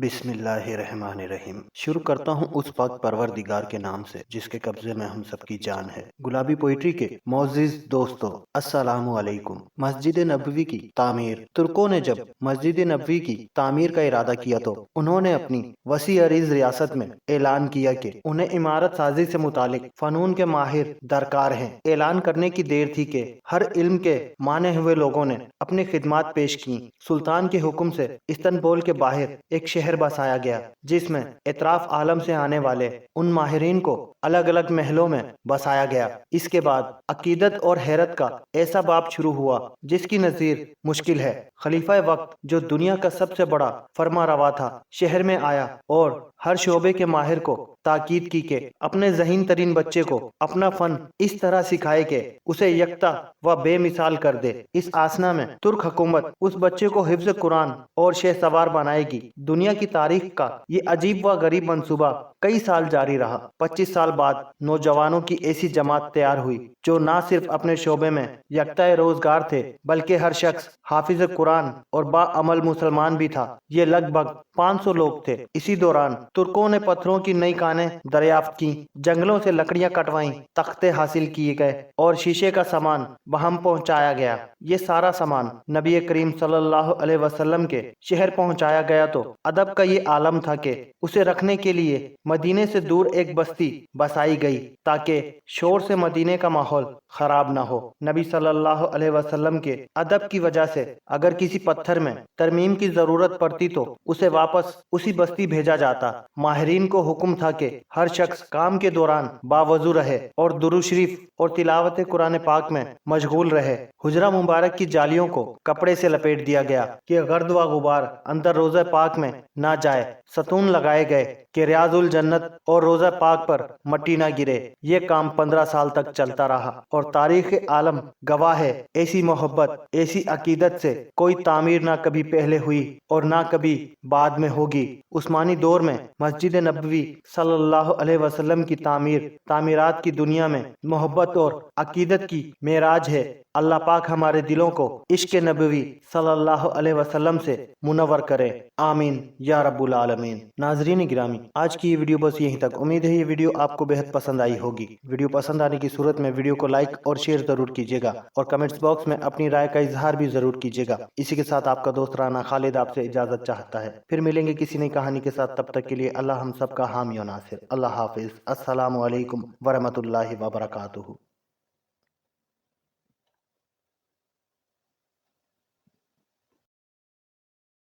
بسم اللہ الرحمن الرحیم۔ شروع کرتا ہوں اس پاک پروردگار کے نام سے جس کے قبضے میں ہم سب کی جان ہے۔ گلابی پوئٹری کے معزز دوستو، السلام علیکم۔ مسجد نبوی کی تعمیر۔ ترکوں نے جب مسجد نبوی کی تعمیر کا ارادہ کیا تو انہوں نے اپنی وسیع عریض ریاست میں اعلان کیا کہ انہیں عمارت سازی سے متعلق فنون کے ماہر درکار ہیں۔ اعلان کرنے کی دیر تھی کہ ہر علم کے مانے ہوئے لوگوں نے اپنی خدمات پیش کی۔ سلطان کے حکم سے استنبول کے باہر ایک شہر بسایا گیا جس میں اطراف عالم سے آنے والے ان ماہرین کو الگ الگ محلوں میں بسایا گیا۔ اس کے بعد عقیدت اور حیرت کا ایسا باب شروع ہوا جس کی نظیر مشکل ہے۔ خلیفہ وقت جو دنیا کا سب سے بڑا فرما روا تھا شہر میں آیا اور ہر شعبے کے ماہر کو تاکید کی کہ اپنے ذہین ترین بچے کو اپنا فن اس طرح سکھائے کہ اسے یکتا و بے مثال کر دے۔ اس آسنا میں ترک حکومت اس بچے کو حفظ قرآن اور شہ سوار بنائے گی۔ دنیا کی تاریخ کا یہ عجیب و غریب منصوبہ کئی سال جاری رہا۔ 25 سال بعد نوجوانوں کی ایسی جماعت تیار ہوئی جو نہ صرف اپنے شعبے میں یکتا روزگار تھے بلکہ ہر شخص حافظ قرآن اور با عمل مسلمان بھی تھا۔ یہ لگ بھگ 500 لوگ تھے۔ اسی دوران ترکوں نے پتھروں کی نئی کانیں دریافت کی، جنگلوں سے لکڑیاں کٹوائیں، تختے حاصل کیے گئے اور شیشے کا سامان بہم پہنچایا گیا۔ یہ سارا سامان نبی کریم صلی اللہ علیہ وسلم کے شہر پہنچایا گیا تو ادب کا یہ عالم تھا کہ اسے رکھنے کے لیے مدینے سے دور ایک بستی بسائی گئی تاکہ شور سے مدینے کا ماحول خراب نہ ہو۔ نبی صلی اللہ علیہ وسلم کے ادب کی وجہ سے اگر کسی پتھر میں ترمیم کی ضرورت پڑتی تو اسے واپس اسی بستی بھیجا جاتا۔ ماہرین کو حکم تھا کہ ہر شخص کام کے دوران باوضو رہے اور درود شریف اور تلاوت قرآن پاک میں مشغول رہے۔ حجرہ مبارک کی جالیوں کو کپڑے سے لپیٹ دیا گیا کہ گرد و غبار اندر روزہ پاک میں نہ جائے۔ ستون لگائے گئے کہ ریاض الجنت اور روزہ پاک پر مٹی نہ گرے۔ یہ کام 15 سال تک چلتا رہا اور تاریخ عالم گواہ ہے ایسی محبت، ایسی عقیدت سے کوئی تعمیر نہ کبھی پہلے ہوئی اور نہ کبھی بعد میں ہوگی۔ عثمانی دور میں مسجد نبوی صلی اللہ علیہ وسلم کی تعمیرات کی دنیا میں محبت اور عقیدت کی معراج ہے۔ اللہ پاک ہمارے دلوں کو عشق نبوی صلی اللہ علیہ وسلم سے منور کرے، آمین یا رب العالمین۔ ناظرین گرامی، آج کی یہ ویڈیو بس یہیں تک۔ امید ہے یہ ویڈیو آپ کو بہت پسند آئی ہوگی۔ ویڈیو پسند آنے کی صورت میں ویڈیو کو لائک اور شیئر ضرور کیجیے گا اور کمنٹس باکس میں اپنی رائے کا اظہار بھی ضرور کیجیے گا۔ اسی کے ساتھ آپ کا دوست رانا خالد آپ سے اجازت چاہتا ہے۔ پھر ملیں گے کسی نئی کہانی کے ساتھ، تب تک کے لیے اللہ ہم سب کا حامی و ناصر۔ اللہ حافظ۔ السلام علیکم ورحمۃ اللہ وبرکاتہ۔